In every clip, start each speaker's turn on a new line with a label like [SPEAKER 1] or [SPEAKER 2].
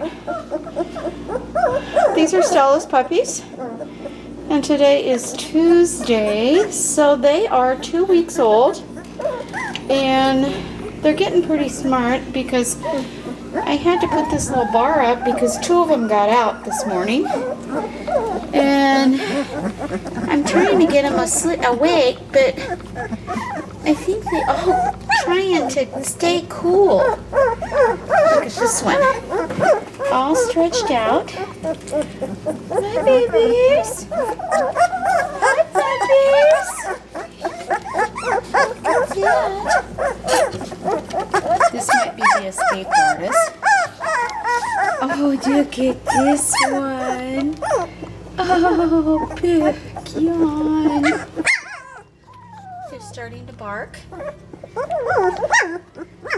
[SPEAKER 1] Alright. These are Stella's puppies. And today is Tuesday, so they are 2 weeks old. And they're getting pretty smart because I had to put this little bar up because 2 of them got out this morning. And I'm trying to get them awake, but I think they all trying to stay cool. Look at this one. All stretched out. Hi, babies. Hi, puppies. Look at that. This might be the escape artist. Oh, look at this one. Oh, big yawn. They're starting to bark.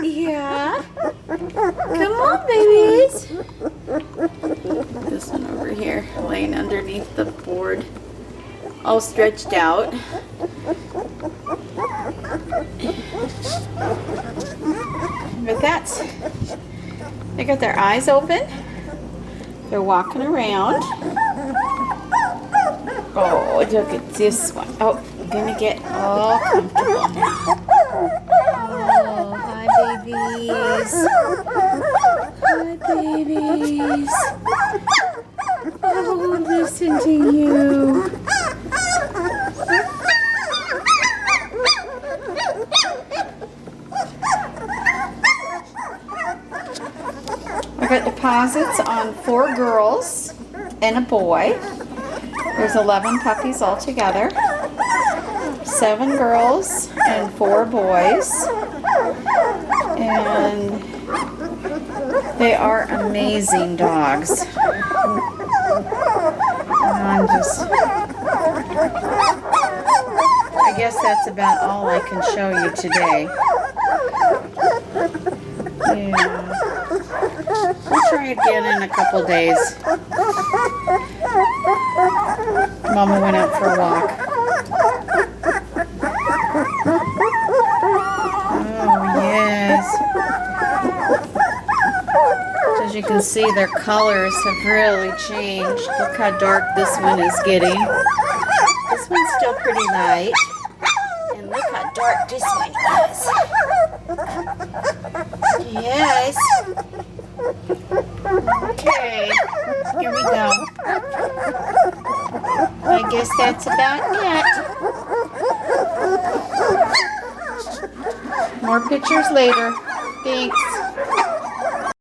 [SPEAKER 1] Yeah. Come on, babies. This one over here, laying underneath the board, all stretched out. But they got their eyes open. They're walking around. Oh, look at this one. Oh, I'm gonna get all comfortable now. Oh, hi, babies. Hi, babies. Oh, listen to you. I got deposits on 4 girls and a boy. There's 11 puppies altogether. 7 girls and 4 boys. And they are amazing dogs. I guess that's about all I can show you today. Yeah. We'll try again in a couple days. Mama went out for a walk. Oh, yes. As you can see, their colors have really changed. Look how dark this one is getting. This one's still pretty light. And look how dark this one is. Yes. Okay. Here we go. I guess that's about it. More pictures later. Thanks.